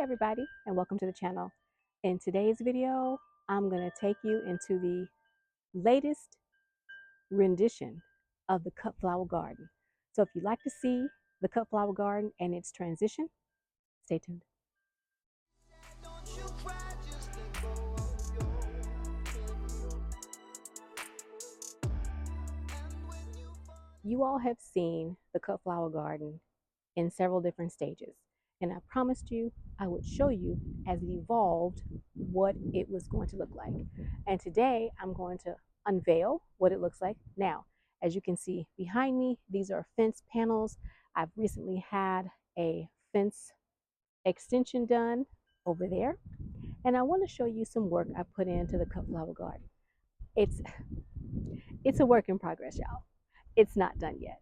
everybody, and welcome to the channel. In today's video, I'm going to take you into the latest rendition of the cut flower garden. So if you'd like to see the cut flower garden and its transition, stay tuned. You all have seen the cut flower garden in several different stages, and I promised you I would show you as it evolved what it was going to look like. And today I'm going to unveil what it looks like now. As you can see behind me, these are fence panels. I've recently had a fence extension done over there, and I want to show you some work I put into the cut flower garden. It's a work in progress, y'all. It's not done yet,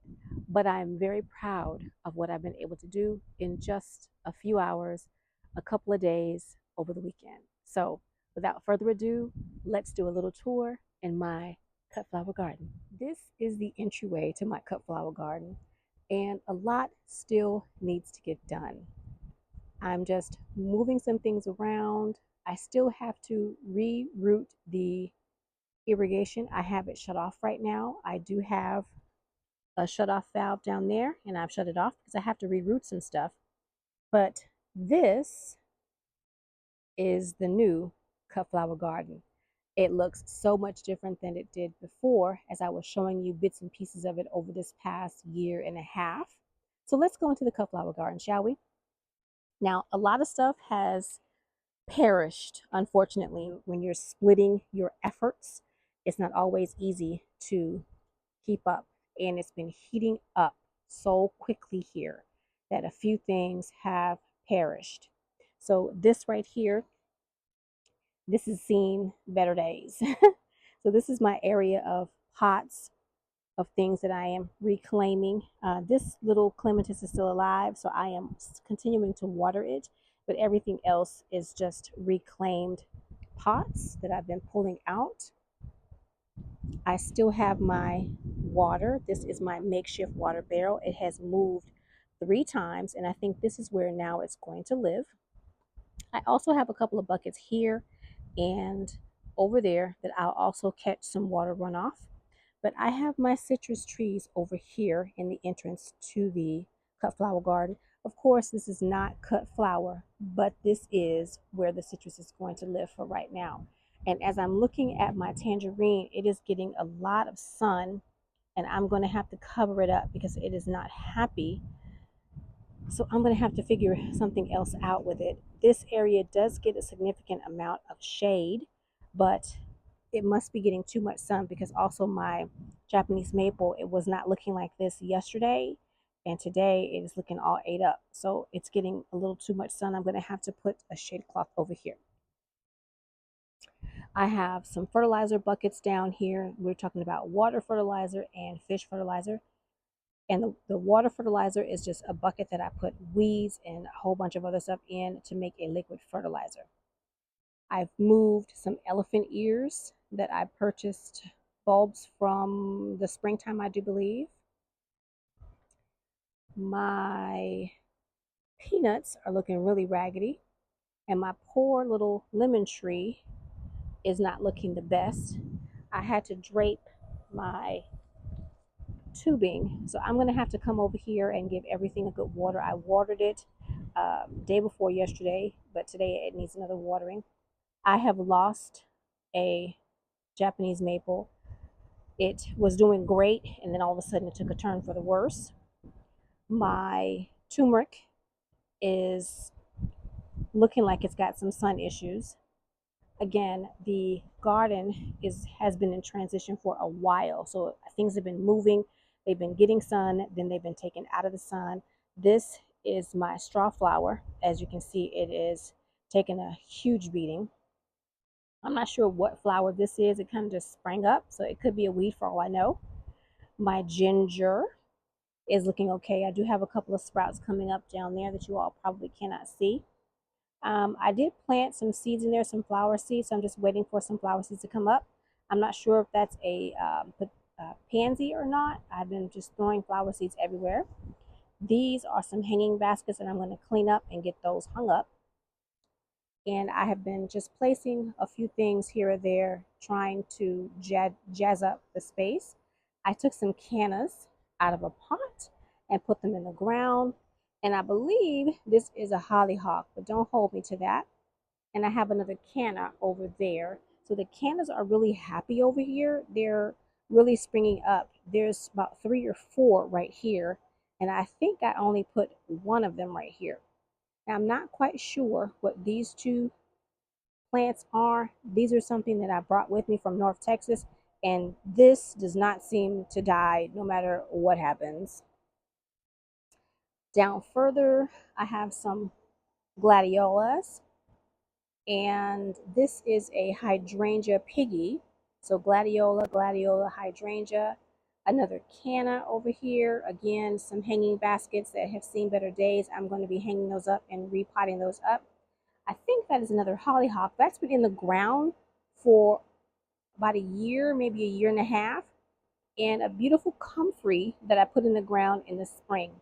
but I'm very proud of what I've been able to do in just a few hours, a couple of days over the weekend. So without further ado, let's do a little tour in my cut flower garden. This is the entryway to my cut flower garden, and a lot still needs to get done. I'm just moving some things around. I still have to reroute the irrigation. I have it shut off right now. I do have a shut off valve down there, and I've shut it off because I have to reroute some stuff. But this is the new cut flower garden. It looks so much different than it did before, as I was showing you bits and pieces of it over this past year and a half. So let's go into the cut flower garden, shall we? Now, a lot of stuff has perished, unfortunately. When you're splitting your efforts, it's not always easy to keep up, and it's been heating up so quickly here that a few things have perished. So this right here, this has seen better days. So this is my area of pots of things that I am reclaiming. This little clematis is still alive, so I am continuing to water it, but everything else is just reclaimed pots that I've been pulling out. I still have my water. This is my makeshift water barrel. It has moved 3 times, and I think this is where now it's going to live. I also have a couple of buckets here and over there that I'll also catch some water runoff. But I have my citrus trees over here in the entrance to the cut flower garden. Of course, this is not cut flower, but this is where the citrus is going to live for right now. And as I'm looking at my tangerine, it is getting a lot of sun, and I'm going to have to cover it up because it is not happy. So I'm going to have to figure something else out with it. This area does get a significant amount of shade, but it must be getting too much sun because also my Japanese maple, it was not looking like this yesterday, and today it is looking all ate up. So it's getting a little too much sun. I'm going to have to put a shade cloth over here. I have some fertilizer buckets down here. We're talking about water fertilizer and fish fertilizer. And the water fertilizer is just a bucket that I put weeds and a whole bunch of other stuff in to make a liquid fertilizer. I've moved some elephant ears that I purchased bulbs from the springtime, I do believe. My peanuts are looking really raggedy, and my poor little lemon tree is not looking the best. I had to drape my tubing, so I'm going to have to come over here and give everything a good water. I watered it day before yesterday, but today it needs another watering. I have lost a Japanese maple. It was doing great, and then all of a sudden it took a turn for the worse. My turmeric is looking like it's got some sun issues. Again, the garden has been in transition for a while, so things have been moving. They've been getting sun, then they've been taken out of the sun. This is my straw flower. As you can see, it is taking a huge beating. I'm not sure what flower this is. It kind of just sprang up, so it could be a weed for all I know. My ginger is looking okay. I do have a couple of sprouts coming up down there that you all probably cannot see. I did plant some seeds in there, some flower seeds, so I'm just waiting for some flower seeds to come up. I'm not sure if that's a pansy or not. I've been just throwing flower seeds everywhere. These are some hanging baskets, and I'm going to clean up and get those hung up. and I have been just placing a few things here or there, trying to jazz up the space. I took some cannas out of a pot and put them in the ground, and I believe this is a hollyhock, but don't hold me to that. And I have another canna over there. So the cannas are really happy over here. They're really springing up. There's about 3 or 4 right here, and I think I only put one of them right here. Now, I'm not quite sure what these two plants are. These are something that I brought with me from North Texas, and this does not seem to die no matter what happens. Down further, I have some gladiolas, and this is a hydrangea piggy. So gladiola, hydrangea. Another canna over here. Again, some hanging baskets that have seen better days. I'm going to be hanging those up and repotting those up. I think that is another hollyhock. That's been in the ground for about a year, maybe a year and a half. And a beautiful comfrey that I put in the ground in the spring.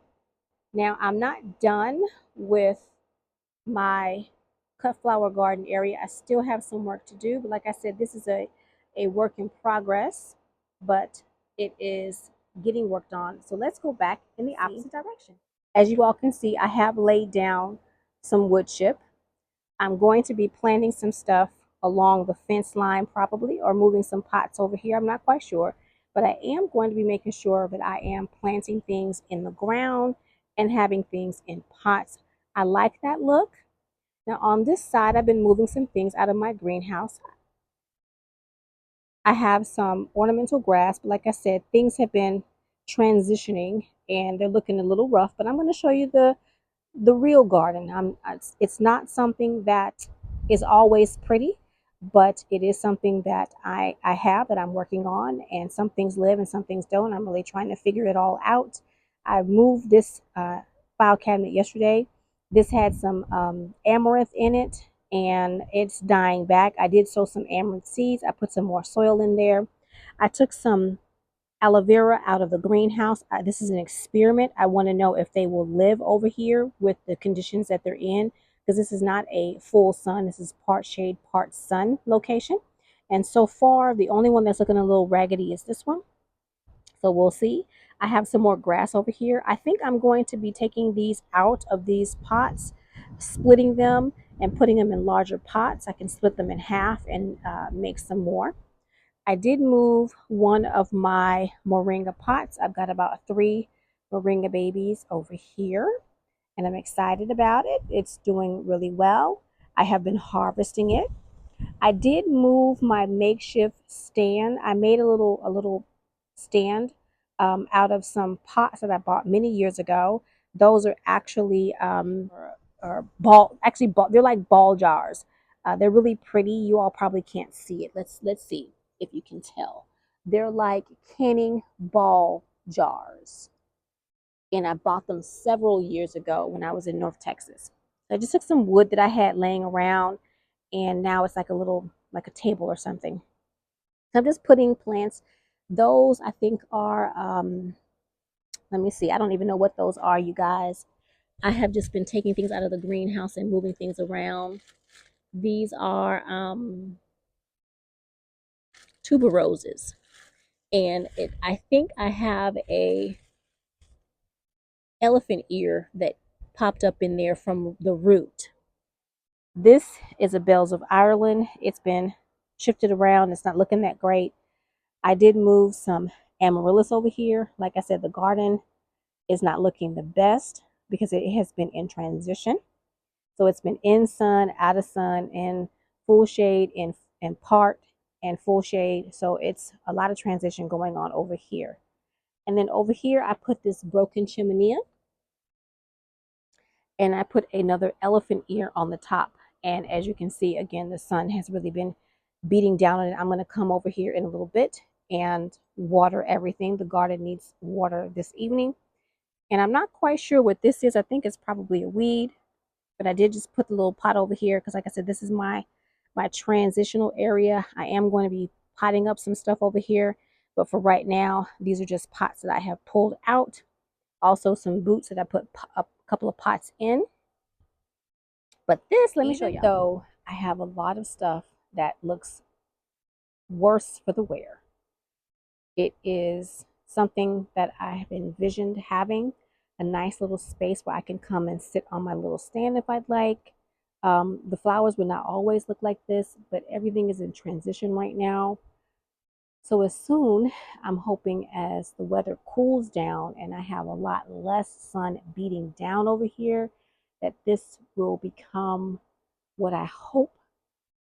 Now, I'm not done with my cut flower garden area. I still have some work to do, but like I said, this is a work in progress, but it is getting worked on. So let's go back in the opposite direction. As you all can see, I have laid down some wood chip. I'm going to be planting some stuff along the fence line probably, or moving some pots over here. I'm not quite sure, but I am going to be making sure that I am planting things in the ground and having things in pots. I like that look. Now on this side, I've been moving some things out of my greenhouse. I have some ornamental grass, but like I said, things have been transitioning and they're looking a little rough, but I'm going to show you the real garden. It's not something that is always pretty, but it is something that I have that I'm working on, and some things live and some things don't. I'm really trying to figure it all out. I moved this file cabinet yesterday. This had some amaranth in it, and it's dying back. I did sow some amaranth seeds. I put some more soil in there. I took some aloe vera out of the greenhouse. This is an experiment. I want to know if they will live over here with the conditions that they're in, because this is not a full sun. This is part shade, part sun location. And so far, the only one that's looking a little raggedy is this one. So we'll see. I have some more grass over here. I think I'm going to be taking these out of these pots, splitting them and putting them in larger pots. I can split them in half and make some more. I did move one of my moringa pots. I've got about 3 moringa babies over here, and I'm excited about it. It's doing really well. I have been harvesting it. I did move my makeshift stand. I made a little stand out of some pots that I bought many years ago. Those are actually they're like ball jars. They're really pretty. You all probably can't see it. Let's see if you can tell. They're like canning ball jars, and I bought them several years ago when I was in North Texas. I just took some wood that I had laying around, and now it's like like a table or something. So I'm just putting plants. Those I think are let me see. I don't even know what those are, you guys. I have just been taking things out of the greenhouse and moving things around. These are tuberoses, and I think I have a elephant ear that popped up in there from the root. This is a Bells of Ireland. It's been shifted around. It's not looking that great. I did move some amaryllis over here. Like I said, the garden is not looking the best because it has been in transition. So it's been in sun, out of sun, in full shade, in part, and full shade. So it's a lot of transition going on over here. And then over here, I put this broken chimenea, and I put another elephant ear on the top. And as you can see, again, the sun has really been beating down on it. I'm going to come over here in a little bit and water everything. The garden needs water this evening. And I'm not quite sure what this is. I think it's probably a weed, but I did just put the little pot over here because, like I said, this is my transitional area. I am going to be potting up some stuff over here, but for right now, these are just pots that I have pulled out. Also some boots that I put a couple of pots in. But this, let me show you. Though I have a lot of stuff that looks worse for the wear. It is something that I have envisioned having a nice little space where I can come and sit on my little stand if I'd like. The flowers would not always look like this, but everything is in transition right now. So as soon, I'm hoping as the weather cools down and I have a lot less sun beating down over here, that this will become what I hope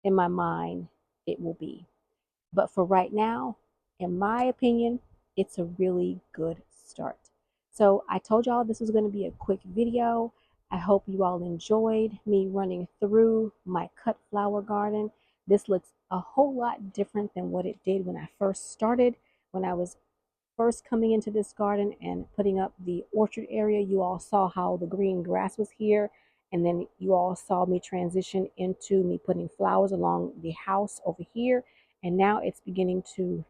in my mind it will be. But for right now, in my opinion, it's a really good start. So I told y'all this was going to be a quick video. I hope you all enjoyed me running through my cut flower garden. This looks a whole lot different than what it did when I first started. When I was first coming into this garden and putting up the orchard area, you all saw how the green grass was here. And then you all saw me transition into me putting flowers along the house over here. And now it's beginning to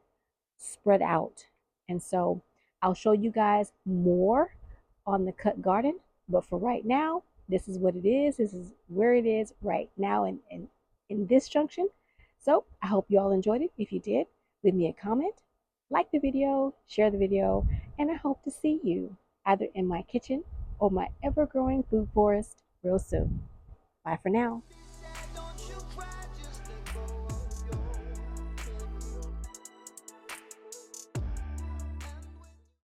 spread out. And so I'll show you guys more on the cut garden. But for right now, this is what it is. This is where it is right now in this junction. So I hope you all enjoyed it. If you did, leave me a comment, like the video, share the video, and I hope to see you either in my kitchen or my ever-growing food forest real soon. Bye for now.